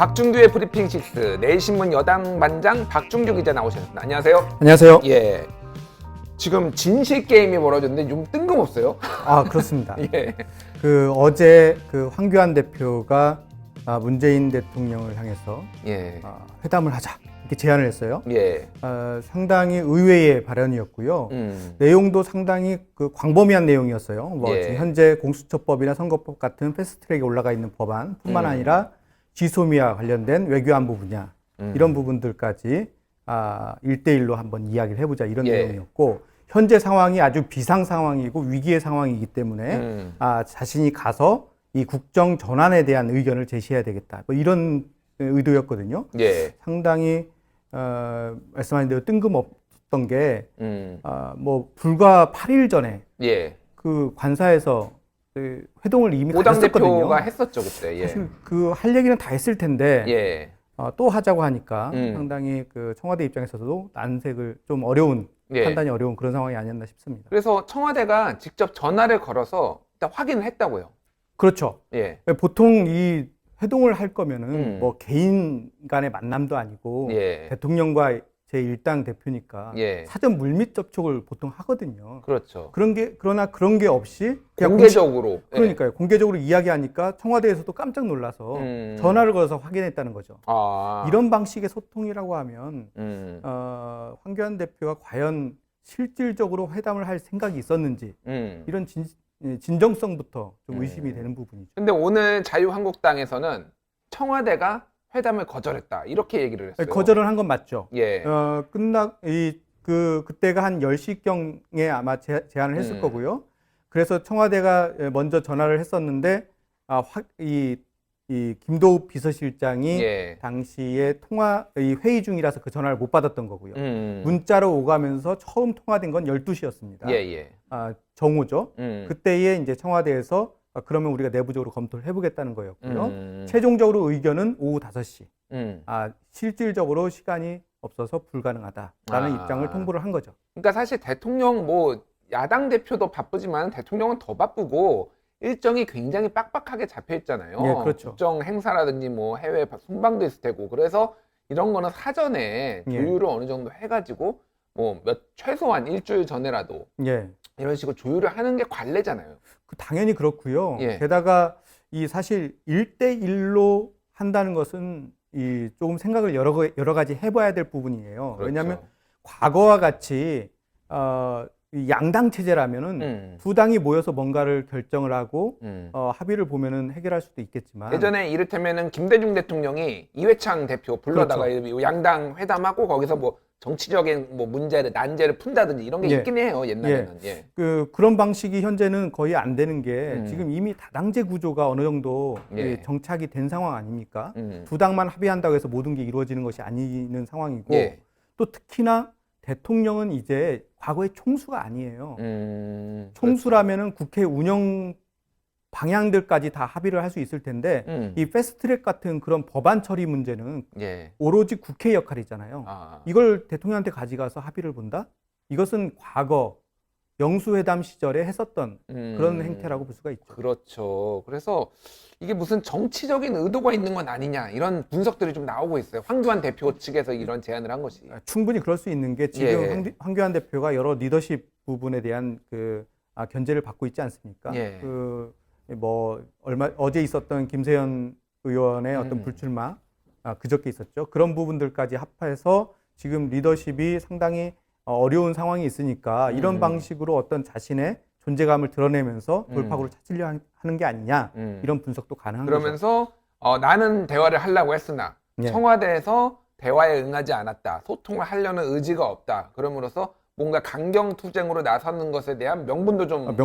박준규의 브리핑 식스, 내일신문 여당반장 박준규 기자 나오셨습니다. 안녕하세요. 안녕하세요. 예. 지금 진실 게임이 벌어졌는데 좀 뜬금없어요. 아, 그렇습니다. 예. 어제 황교안 대표가 문재인 대통령을 향해서 예. 회담을 하자 이렇게 제안을 했어요. 예. 상당히 의외의 발언이었고요. 내용도 상당히 광범위한 내용이었어요. 예. 지금 현재 공수처법이나 선거법 같은 패스트트랙에 올라가 있는 법안뿐만 아니라 지소미아 관련된 외교안보 분야 이런 부분들까지 1대1로 한번 이야기를 해보자 이런 예. 내용이었고, 현재 상황이 아주 비상 상황이고 위기의 상황이기 때문에 자신이 가서 이 국정 전환에 대한 의견을 제시해야 되겠다, 뭐 이런 의도였거든요. 예. 상당히 말씀하신 대로 뜬금없었던 게 뭐 불과 8일 전에 예. 그 관사에서 그 회동을 이미 오당 가졌었거든요. 대표가 했었죠 그때. 예. 사실 할 얘기는 다 했을 텐데 예. 또 하자고 하니까 상당히 청와대 입장에서도 난색을 좀 어려운, 예. 판단이 어려운 그런 상황이 아니었나 싶습니다. 그래서 청와대가 직접 전화를 걸어서 일단 확인을 했다고요. 그렇죠. 예. 보통 이 회동을 할 거면은 뭐 개인 간의 만남도 아니고 예. 대통령과 제1당 대표니까 예. 사전 물밑 접촉을 보통 하거든요. 그렇죠. 그러나 그런 게 없이 그냥 공개적으로. 그러니까요. 공개적으로 이야기하니까 청와대에서도 깜짝 놀라서 전화를 걸어서 확인했다는 거죠. 이런 방식의 소통이라고 하면 황교안 대표가 과연 실질적으로 회담을 할 생각이 있었는지 이런 진정성부터 좀 의심이 되는 부분이죠. 근데 오늘 자유한국당에서는 청와대가 회담을 거절했다 이렇게 얘기를 했어요. 거절을 한 건 맞죠. 예. 그때가 한 10시경에 아마 제안을 했을 거고요. 그래서 청와대가 먼저 전화를 했었는데 이 김도읍 비서실장이 예. 당시에 이 회의 중이라서 그 전화를 못 받았던 거고요. 문자로 오가면서 처음 통화된 건 12시였습니다. 예. 정오죠. 그때에 이제 청와대에서 그러면 우리가 내부적으로 검토를 해보겠다는 거였고요. 최종적으로 의견은 오후 5시. 실질적으로 시간이 없어서 불가능하다라는 입장을 통보를 한 거죠. 그러니까 사실 대통령 뭐 야당 대표도 바쁘지만 대통령은 더 바쁘고 일정이 굉장히 빡빡하게 잡혀 있잖아요. 예, 그렇죠. 국정 행사라든지 뭐 해외 순방도 있을 테고, 그래서 이런 거는 사전에 조율을 어느 정도 해가지고 뭐 최소한 일주일 전에라도 이런 식으로 조율을 하는 게 관례잖아요. 당연히 그렇고요. 예. 게다가 사실 1대1로 한다는 것은 조금 생각을 여러 가지 해봐야 될 부분이에요. 그렇죠. 왜냐하면 과거와 같이 이 양당 체제라면은 두 당이 모여서 뭔가를 결정을 하고 합의를 보면은 해결할 수도 있겠지만, 예전에 이를테면은 김대중 대통령이 이회창 대표 불러다가 그렇죠. 양당 회담하고 거기서 뭐 정치적인 뭐 문제를 난제를 푼다든지 이런 게 있긴 해요, 옛날에는. 예. 그런 방식이 현재는 거의 안 되는 게 지금 이미 다당제 구조가 어느 정도 정착이 된 상황 아닙니까? 두 당만 합의한다고 해서 모든 게 이루어지는 것이 아니는 상황이고, 또 특히나 대통령은 이제 과거의 총수가 아니에요. 총수라면은 국회 운영 방향들까지 다 합의를 할 수 있을 텐데 이 패스트트랙 같은 그런 법안 처리 문제는 오로지 국회 역할이잖아요. 이걸 대통령한테 가져가서 합의를 본다? 이것은 과거 영수회담 시절에 했었던 그런 행태라고 볼 수가 있죠. 그렇죠. 그래서 이게 무슨 정치적인 의도가 있는 건 아니냐 이런 분석들이 좀 나오고 있어요. 황교안 대표 측에서 이런 제안을 한 것이. 충분히 그럴 수 있는 게 지금 황교안 대표가 여러 리더십 부분에 대한 견제를 받고 있지 않습니까? 어제 있었던 김세현 의원의 어떤 불출마, 그저께 있었죠. 그런 부분들까지 합해서 지금 리더십이 상당히 어려운 상황이 있으니까 이런 방식으로 어떤 자신의 존재감을 드러내면서 돌파구를 찾으려 하는 게 아니냐, 이런 분석도 가능한 거죠. 그러면서 나는 대화를 하려고 했으나 청와대에서 대화에 응하지 않았다. 소통을 하려는 의지가 없다. 그러므로써 뭔가 강경투쟁으로 나서는 것에 대한 명분도 좀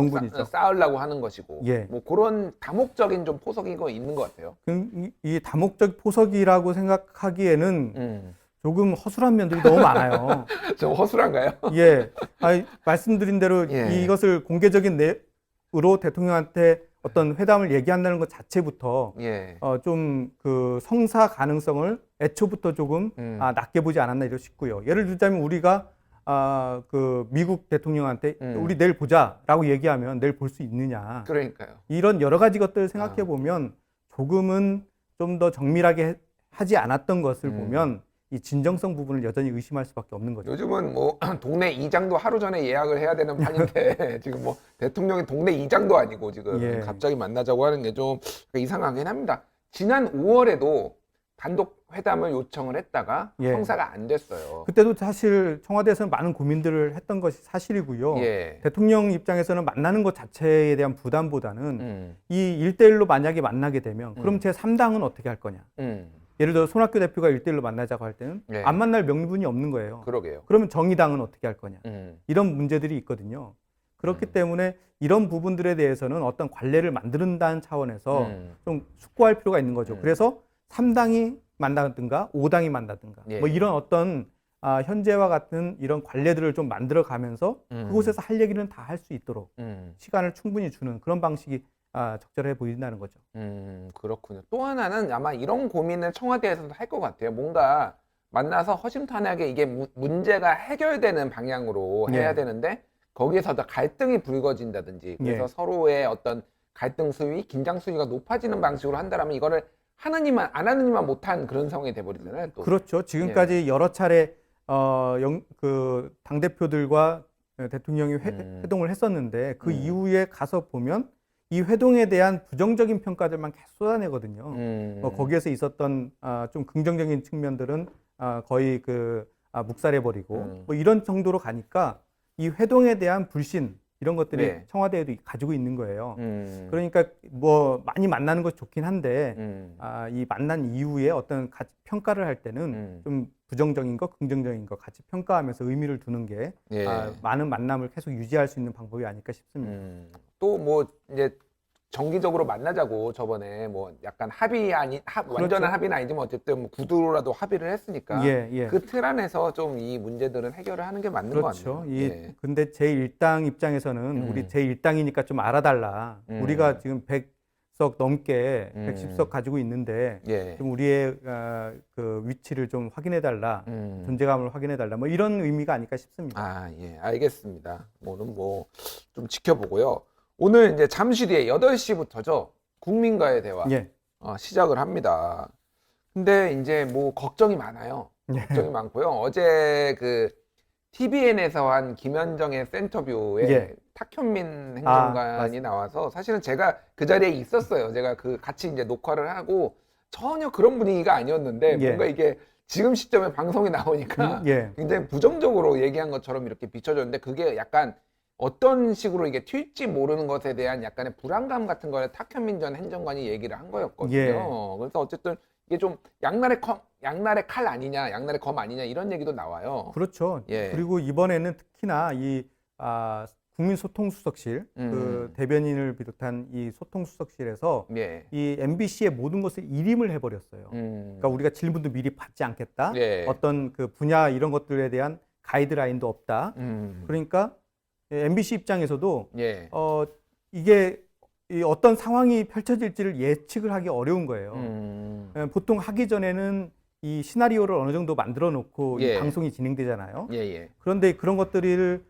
쌓으려고 하는 것이고, 뭐 그런 다목적인 좀 포석이 있는 것 같아요. 이 다목적 포석이라고 생각하기에는 조금 허술한 면들이 너무 많아요. 좀 허술한가요? 말씀드린 대로 이것을 공개적인 내로 대통령한테 어떤 회담을 얘기한다는 것 자체부터 좀 성사 가능성을 애초부터 조금 낮게 보지 않았나 이러 싶고요. 예를 들자면 우리가 미국 대통령한테 우리 내일 보자라고 얘기하면 내일 볼 수 있느냐. 그러니까요. 이런 여러 가지 것들을 생각해 보면 조금은 좀 더 정밀하게 하지 않았던 것을 보면 이 진정성 부분을 여전히 의심할 수밖에 없는 거죠. 요즘은 뭐 동네 이장도 하루 전에 예약을 해야 되는 판인데 지금 뭐 대통령이 동네 이장도 아니고 지금 예. 갑자기 만나자고 하는 게 좀 이상하긴 합니다. 지난 5월에도 단독 회담을 요청을 했다가 예. 성사가 안 됐어요. 그때도 사실 청와대에서는 많은 고민들을 했던 것이 사실이고요. 예. 대통령 입장에서는 만나는 것 자체에 대한 부담보다는 이 1대1로 만약에 만나게 되면 그럼 제 3당은 어떻게 할 거냐. 예를 들어 손학규 대표가 1대1로 만나자고 할 때는 예. 안 만날 명분이 없는 거예요. 그러게요. 그러면 정의당은 어떻게 할 거냐. 이런 문제들이 있거든요. 그렇기 때문에 이런 부분들에 대해서는 어떤 관례를 만든다는 차원에서 좀 숙고할 필요가 있는 거죠. 그래서 3당이 만나든가 5당이 만나든가 예. 뭐 이런 어떤 현재와 같은 이런 관례들을 좀 만들어 가면서 그곳에서 할 얘기는 다 할 수 있도록 시간을 충분히 주는 그런 방식이 적절해 보인다는 거죠. 그렇군요. 또 하나는 아마 이런 고민을 청와대에서도 할 것 같아요. 뭔가 만나서 허심탄회하게 이게 문제가 해결되는 방향으로 해야 예. 되는데 거기에서 더 갈등이 불거진다든지 그래서 예. 서로의 어떤 갈등 수위, 긴장 수위가 높아지는 방식으로 한다라면 이거를 하느니만 안 하느니만 못한 그런 상황이 돼버리잖아요. 또. 그렇죠. 지금까지 여러 차례 그 당 대표들과 대통령이 회동을 했었는데 그 이후에 가서 보면 이 회동에 대한 부정적인 평가들만 계속 쏟아내거든요. 거기에서 있었던 좀 긍정적인 측면들은 거의 묵살해버리고 뭐 이런 정도로 가니까 이 회동에 대한 불신 이런 것들이 네. 청와대에도 가지고 있는 거예요. 그러니까 뭐 많이 만나는 것이 좋긴 한데 이 만난 이후에 어떤 평가를 할 때는 좀 부정적인 거, 긍정적인 거 같이 평가하면서 의미를 두는 게 예. 많은 만남을 계속 유지할 수 있는 방법이 아닐까 싶습니다. 또 뭐 이제 정기적으로 만나자고 저번에 뭐 약간 완전한 그렇죠. 합의는 아니지만 어쨌든 뭐 구두로라도 합의를 했으니까 예, 예. 그 틀 안에서 좀 이 문제들은 해결을 하는 게 맞는 것 그렇죠. 같네요. 예. 근데 제1당 입장에서는 우리 제1당이니까 좀 알아달라. 우리가 지금 100석 넘게 110석 가지고 있는데 예. 좀 우리의 그 위치를 좀 확인해달라. 존재감을 확인해달라. 뭐 이런 의미가 아닐까 싶습니다. 예, 알겠습니다. 오늘 뭐 좀 지켜보고요. 오늘 이제 잠시 뒤에 8시부터죠. 국민과의 대화 예. 시작을 합니다. 근데 이제 뭐 걱정이 많아요. 걱정이 많고요. 어제 그 TVN에서 한 김현정의 센터뷰에 예. 탁현민 행정관이 나와서 사실은 제가 그 자리에 있었어요. 제가 그 같이 이제 녹화를 하고 전혀 그런 분위기가 아니었는데 예. 뭔가 이게 지금 시점에 방송이 나오니까 예. 굉장히 부정적으로 얘기한 것처럼 이렇게 비춰졌는데 그게 약간 어떤 식으로 이게 튈지 모르는 것에 대한 약간의 불안감 같은 거를 탁현민 전 행정관이 얘기를 한 거였거든요. 예. 그래서 어쨌든 이게 좀 양날의 칼 아니냐, 양날의 검 아니냐 이런 얘기도 나와요. 그렇죠. 예. 그리고 이번에는 특히나 이 국민소통수석실 그 대변인을 비롯한 이 소통수석실에서 예. 이 MBC의 모든 것을 일임을 해버렸어요. 그러니까 우리가 질문도 미리 받지 않겠다. 예. 어떤 그 분야 이런 것들에 대한 가이드라인도 없다. 그러니까 MBC 입장에서도 예. 이게 이 어떤 상황이 펼쳐질지를 예측을 하기 어려운 거예요. 보통 하기 전에는 이 시나리오를 어느 정도 만들어 놓고 예. 이 방송이 진행되잖아요. 예. 그런데 그런 것들을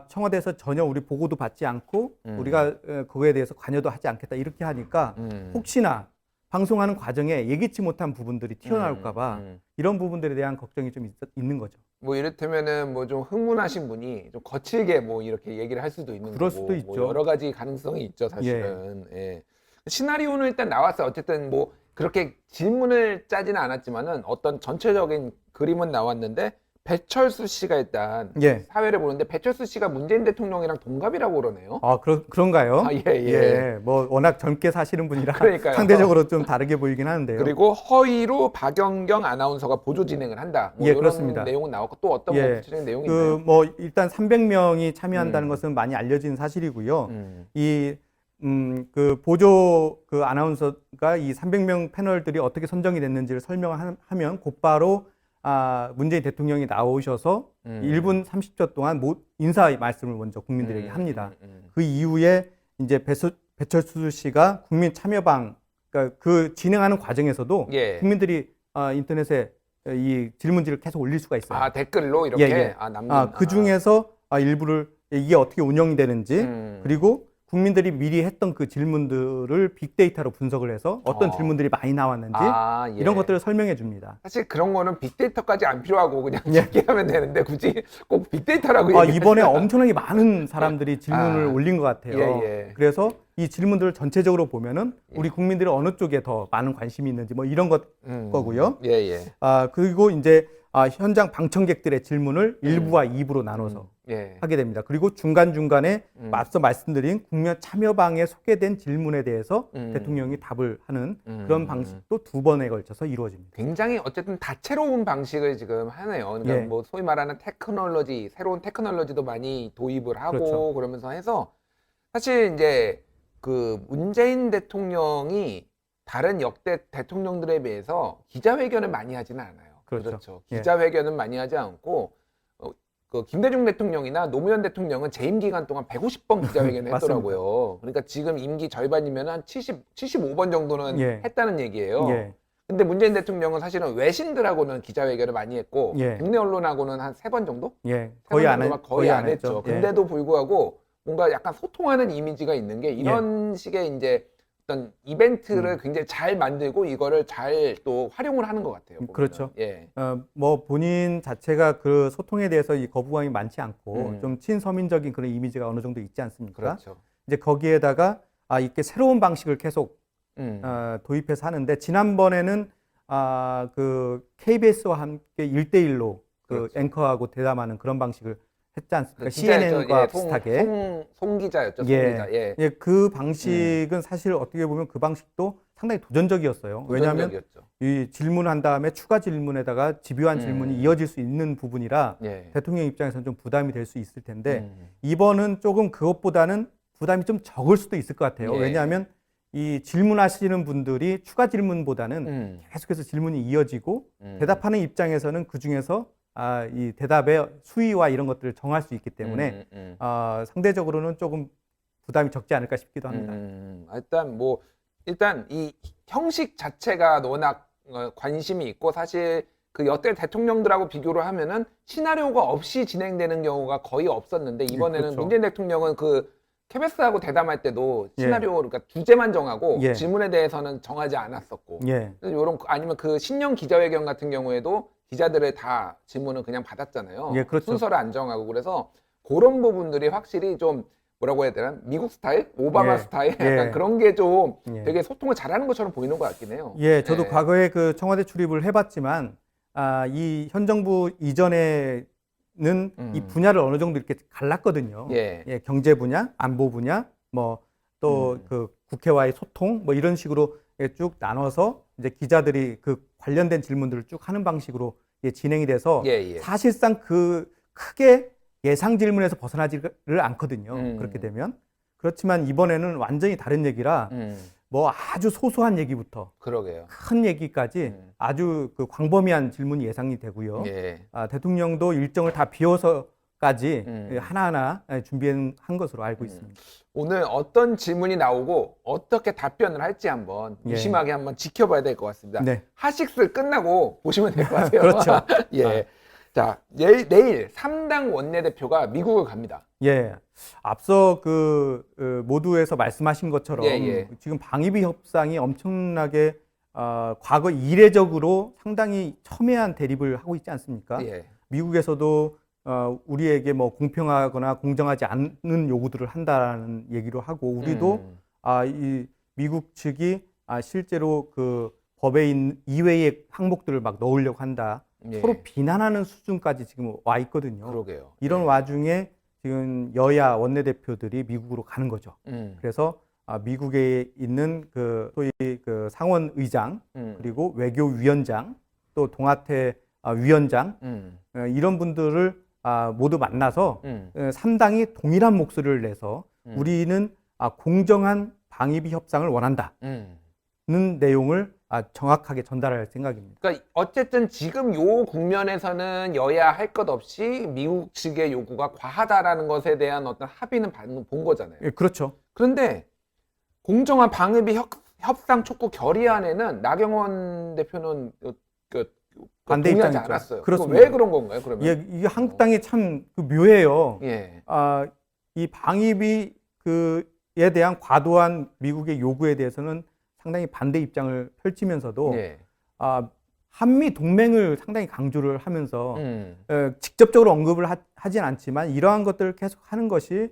청와대에서 전혀 우리 보고도 받지 않고 우리가 그거에 대해서 관여도 하지 않겠다 이렇게 하니까 혹시나 방송하는 과정에 예기치 못한 부분들이 튀어나올까 봐 이런 부분들에 대한 걱정이 좀 있는 거죠. 뭐 이를테면은 뭐 좀 흥분하신 분이 좀 거칠게 뭐 이렇게 얘기를 할 수도 있는 그럴 거고 수도 있죠. 뭐 여러 가지 가능성이 있죠 사실은. 예. 시나리오는 일단 나왔어요. 어쨌든 뭐 그렇게 질문을 짜지는 않았지만은 어떤 전체적인 그림은 나왔는데 배철수 씨가 일단 예. 사회를 보는데 배철수 씨가 문재인 대통령이랑 동갑이라고 그러네요. 그런가요? 예. 뭐 워낙 젊게 사시는 분이라 그러니까요. 상대적으로 좀 다르게 보이긴 하는데요. 그리고 허위로 박연경 아나운서가 보조 진행을 한다. 뭐 예, 이런 그렇습니다. 내용은 나왔고 또 어떤 예. 구체적인 내용이 있나요? 뭐 일단 300명이 참여한다는 것은 많이 알려진 사실이고요. 그 보조 그 아나운서가 이 300명 패널들이 어떻게 선정이 됐는지를 설명하면 곧바로 문재인 대통령이 나오셔서 1분 30초 동안 인사 말씀을 먼저 국민들에게 합니다. 그 이후에 이제 배철수 씨가 국민 참여방, 그러니까 그 진행하는 과정에서도 예. 국민들이 인터넷에 이 질문지를 계속 올릴 수가 있어요. 댓글로 이렇게 예. 남긴. 그 중에서 일부를 이게 어떻게 운영이 되는지 그리고 국민들이 미리 했던 그 질문들을 빅데이터로 분석을 해서 어떤 질문들이 많이 나왔는지 예. 이런 것들을 설명해 줍니다. 사실 그런 거는 빅데이터까지 안 필요하고 그냥 쉽게 하면 되는데 굳이 꼭 빅데이터라고 이번에 엄청나게 많은 사람들이 질문을 올린 것 같아요. 그래서 이 질문들을 전체적으로 보면은 우리 국민들이 어느 쪽에 더 많은 관심이 있는지 뭐 이런 거고요. 그리고 이제 현장 방청객들의 질문을 1부와 2부로 나눠서 하게 됩니다. 그리고 중간중간에 앞서 말씀드린 국면 참여방에 소개된 질문에 대해서 대통령이 답을 하는 그런 방식도 2번에 걸쳐서 이루어집니다. 굉장히 어쨌든 다채로운 방식을 지금 하네요. 그러니까 뭐 소위 말하는 테크놀로지, 새로운 테크놀로지도 많이 도입을 하고 그러면서 해서 사실 이제 그 문재인 대통령이 다른 역대 대통령들에 비해서 기자회견을 많이 하지는 않아요. 그렇죠. 기자회견은 많이 하지 않고 그 김대중 대통령이나 노무현 대통령은 재임 기간 동안 150번 기자회견을 했더라고요. 그러니까 지금 임기 절반이면 한 75번 정도는 했다는 얘기예요. 근데 문재인 대통령은 사실은 외신들하고는 기자회견을 많이 했고 국내 언론하고는 한 3번 정도? 거의 안 했죠. 근데도 불구하고 뭔가 약간 소통하는 이미지가 있는 게 이런 식의 이제 어떤 이벤트를 굉장히 잘 만들고 이거를 잘 또 활용을 하는 것 같아요. 보면은. 그렇죠. 뭐 본인 자체가 그 소통에 대해서 이 거부감이 많지 않고 좀 친서민적인 그런 이미지가 어느 정도 있지 않습니까? 그렇죠. 이제 거기에다가 이렇게 새로운 방식을 계속 도입해서 하는데 지난번에는 그 KBS와 함께 1대1로 그 앵커하고 대담하는 그런 방식을 했지 않습니까? CNN과 비슷하게. 송 기자였죠. 송 기자. 그 방식은 사실 어떻게 보면 그 방식도 상당히 도전적이었어요. 왜냐하면 이 질문을 한 다음에 추가 질문에다가 집요한 질문이 이어질 수 있는 부분이라 대통령 입장에서는 좀 부담이 될 수 있을 텐데 이번은 조금 그것보다는 부담이 좀 적을 수도 있을 것 같아요. 왜냐하면 이 질문하시는 분들이 추가 질문보다는 계속해서 질문이 이어지고 대답하는 입장에서는 그 중에서 이 대답의 수위와 이런 것들을 정할 수 있기 때문에 상대적으로는 조금 부담이 적지 않을까 싶기도 합니다. 일단 이 형식 자체가 워낙 관심이 있고 사실 그 여태 대통령들하고 비교를 하면은 시나리오가 없이 진행되는 경우가 거의 없었는데 이번에는 문재인 대통령은 그 KBS하고 대담할 때도 시나리오 그러니까 주제만 정하고 질문에 대해서는 정하지 않았었고 요런 아니면 그 신년 기자회견 같은 경우에도 기자들의 다 질문은 그냥 받았잖아요. 순서를 안 정하고 그래서 그런 부분들이 확실히 좀 뭐라고 해야 되나 미국 스타일, 오바마 스타일 약간 그런 게 좀 되게 소통을 잘하는 것처럼 보이는 것 같긴 해요. 저도 과거에 그 청와대 출입을 해봤지만 이 현 정부 이전에는 이 분야를 어느 정도 이렇게 갈랐거든요. 경제 분야, 안보 분야, 뭐 또 그 국회와의 소통, 뭐 이런 식으로 쭉 나눠서 이제 기자들이 그 관련된 질문들을 쭉 하는 방식으로 진행이 돼서 사실상 그 크게 예상 질문에서 벗어나지를 않거든요. 그렇게 되면. 그렇지만 이번에는 완전히 다른 얘기라 뭐 아주 소소한 얘기부터 큰 얘기까지 아주 그 광범위한 질문이 예상이 되고요. 대통령도 일정을 다 비워서까지 하나하나 준비한 것으로 알고 있습니다. 오늘 어떤 질문이 나오고 어떻게 답변을 할지 한번 유심하게 한번 지켜봐야 될 것 같습니다. 하식스 끝나고 보시면 될 것 같아요. 그렇죠. 자, 내일 3당 원내대표가 미국을 갑니다. 앞서 모두에서 말씀하신 것처럼 지금 방위비 협상이 엄청나게 과거 이례적으로 상당히 첨예한 대립을 하고 있지 않습니까? 미국에서도 우리에게 뭐 공평하거나 공정하지 않는 요구들을 한다는 얘기로 하고 우리도 이 미국 측이 실제로 그 법에 있는 이외의 항목들을 막 넣으려고 한다. 서로 비난하는 수준까지 지금 와 있거든요. 이런 와중에 지금 여야 원내대표들이 미국으로 가는 거죠. 그래서 미국에 있는 그 소위 그 상원 의장 그리고 외교위원장 또 동아태 위원장 이런 분들을 모두 만나서 3당이 동일한 목소리를 내서 우리는 공정한 방위비 협상을 원한다는 내용을 정확하게 전달할 생각입니다. 그러니까 어쨌든 지금 요 국면에서는 여야 할 것 없이 미국 측의 요구가 과하다라는 것에 대한 어떤 합의는 본 거잖아요. 그렇죠. 그런데 공정한 방위비 협상 촉구 결의안에는 나경원 대표는 반대 동의하지 입장이죠. 않았어요. 그렇습니다. 왜 그런 건가요? 그러면 이게 한국당이 참 묘해요. 이 방위비 그 미국에 대한 과도한 미국의 요구에 대해서는 상당히 반대 입장을 펼치면서도 예. 한미 동맹을 상당히 강조를 하면서 직접적으로 언급을 하진 않지만 이러한 것들을 계속 하는 것이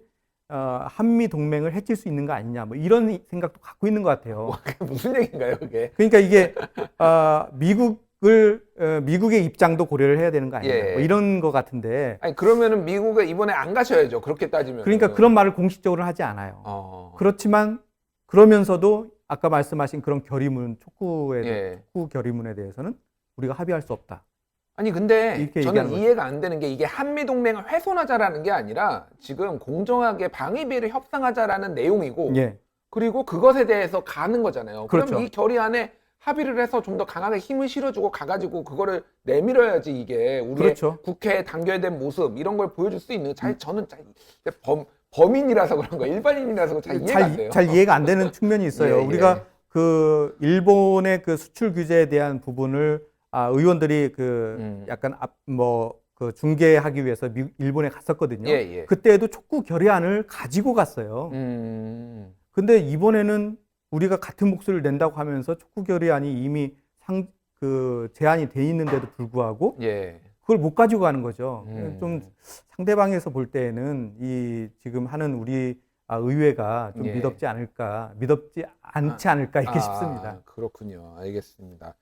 한미 동맹을 해칠 수 있는 거 아니냐, 뭐 이런 생각도 갖고 있는 것 같아요. 그게 무슨 얘기인가요, 그게? 그러니까 이게 미국의 입장도 고려를 해야 되는 거 아니냐, 예. 뭐 이런 것 같은데. 아니 그러면은 미국에 이번에 안 가셔야죠. 그렇게 따지면. 그러니까 그런 말을 공식적으로는 하지 않아요. 그렇지만 그러면서도 아까 말씀하신 그런 결의문, 축구 결의문에 대해서는 우리가 합의할 수 없다. 아니 근데 저는 거죠. 이해가 안 되는 게 이게 한미 동맹을 훼손하자라는 게 아니라 지금 공정하게 방위비를 협상하자라는 내용이고 예. 그리고 그것에 대해서 가는 거잖아요. 그렇죠. 그럼 이 결의 안에 합의를 해서 좀 더 강하게 힘을 실어주고 가가지고 그거를 내밀어야지 이게 우리의 그렇죠. 국회에 단결된 모습 이런 걸 보여줄 수 있는 저는 범인이라서 그런 거 일반인이라서 잘 이해가 안 돼요. 잘 이해가 안 되는 측면이 있어요. 예. 우리가 그 일본의 그 수출 규제에 대한 부분을 의원들이 약간 그 중개하기 위해서 일본에 갔었거든요. 예. 그때에도 촉구 결의안을 가지고 갔어요. 근데 이번에는 우리가 같은 목소리를 낸다고 하면서 촉구 결의안이 이미 제안이 돼 있는데도 불구하고 그걸 못 가지고 가는 거죠. 좀 상대방에서 볼 때에는 이 지금 하는 우리 의회가 좀 믿op지 않지 않을까 이렇게 싶습니다. 그렇군요. 알겠습니다.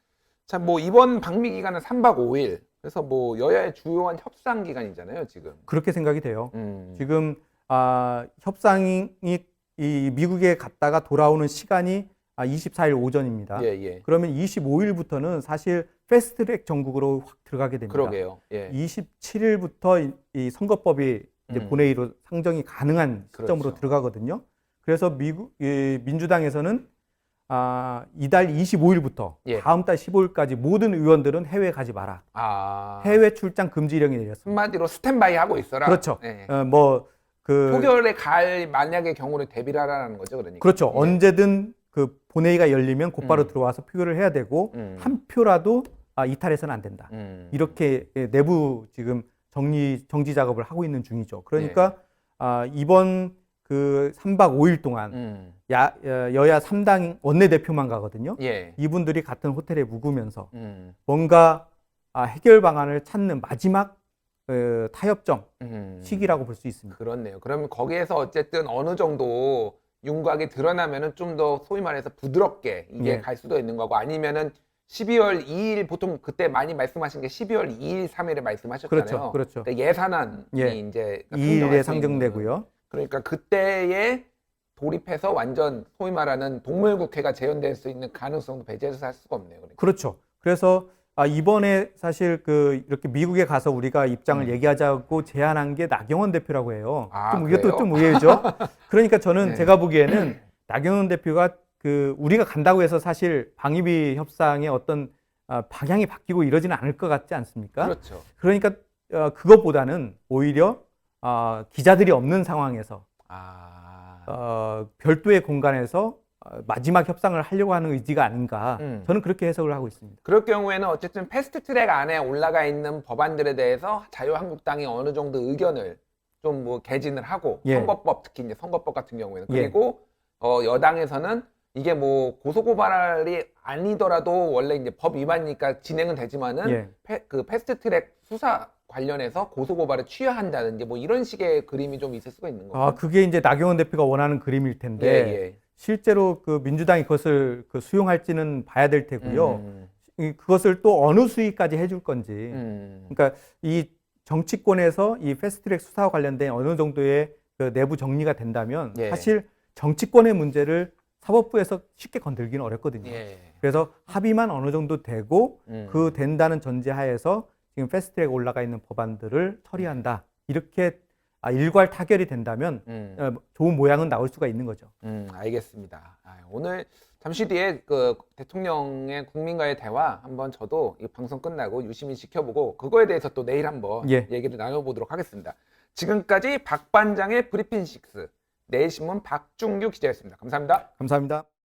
자, 뭐 이번 방미 기간은 3박 5일. 그래서 뭐 여야의 주요한 협상 기간이잖아요, 지금. 그렇게 생각이 돼요. 지금 협상이 이 미국에 갔다가 돌아오는 시간이 24일 오전입니다. 그러면 25일부터는 사실 패스트트랙 전국으로 확 들어가게 됩니다. 그러게요. 27일부터 이 선거법이 이제 본회의로 상정이 가능한 시점으로 들어가거든요. 그래서 민주당에서는 이달 25일부터 다음 달 15일까지 모든 의원들은 해외 가지 마라. 해외 출장 금지령이 내렸습니다. 한마디로 스탠바이 하고 있어라. 그렇죠. 표결에 갈 만약의 경우를 대비를 하라는 거죠, 그러니까. 그렇죠. 언제든 그 본회의가 열리면 곧바로 들어와서 표결을 해야 되고 한 표라도 이탈해서는 안 된다. 이렇게 내부 지금 정지 작업을 하고 있는 중이죠. 그러니까 이번 그 3박 5일 동안 여야 3당 원내대표만 가거든요. 이분들이 같은 호텔에 묵으면서 뭔가 해결 방안을 찾는 마지막 타협점 시기라고 볼 수 있습니다. 그렇네요. 그러면 거기에서 어쨌든 어느 정도 윤곽이 드러나면은 좀 더 소위 말해서 부드럽게 이게 갈 수도 있는 거고 아니면은 12월 2일 보통 그때 많이 말씀하신 게 12월 2일, 3일에 말씀하셨잖아요. 그렇죠. 그러니까 예산안이 이제 2일에 상정되고요. 그러니까 그때에 돌입해서 완전 소위 말하는 동물국회가 재현될 수 있는 가능성도 배제해서 할 수가 없네요. 그러니까. 그렇죠. 그래서 이번에 사실 이렇게 미국에 가서 우리가 입장을 얘기하자고 제안한 게 나경원 대표라고 해요. 이것도 좀 의외죠. 그러니까 저는 제가 보기에는 나경원 대표가 우리가 간다고 해서 사실 방위비 협상의 어떤 방향이 바뀌고 이러지는 않을 것 같지 않습니까? 그렇죠. 그러니까 그것보다는 오히려 기자들이 없는 상황에서 별도의 공간에서 마지막 협상을 하려고 하는 의지가 아닌가 저는 그렇게 해석을 하고 있습니다. 그럴 경우에는 어쨌든 패스트트랙 안에 올라가 있는 법안들에 대해서 자유한국당이 어느 정도 의견을 좀 뭐 개진을 하고 선거법 특히 이제 선거법 같은 경우에는 그리고 여당에서는 이게 뭐 고소고발이 아니더라도 원래 이제 법 위반이니까 진행은 되지만은 그 패스트트랙 수사 관련해서 고소고발에 취하한다든지 뭐 이런 식의 그림이 좀 있을 수가 있는 거죠. 그게 이제 나경원 대표가 원하는 그림일 텐데 실제로 그 민주당이 그것을 수용할지는 봐야 될 테고요. 그것을 또 어느 수위까지 해줄 건지. 그러니까 이 정치권에서 이 패스트트랙 수사와 관련된 어느 정도의 그 내부 정리가 된다면 사실 정치권의 문제를 사법부에서 쉽게 건들기는 어렵거든요. 그래서 합의만 어느 정도 되고 그 된다는 전제하에서 지금 패스트트랙에 올라가 있는 법안들을 처리한다. 이렇게 일괄 타결이 된다면 좋은 모양은 나올 수가 있는 거죠. 알겠습니다. 오늘 잠시 뒤에 그 대통령의 국민과의 대화 한번 저도 이 방송 끝나고 유심히 지켜보고 그거에 대해서 또 내일 한번 얘기를 나눠보도록 하겠습니다. 지금까지 박반장의 브리핑 6 내일신문 박중규 기자였습니다. 감사합니다. 감사합니다.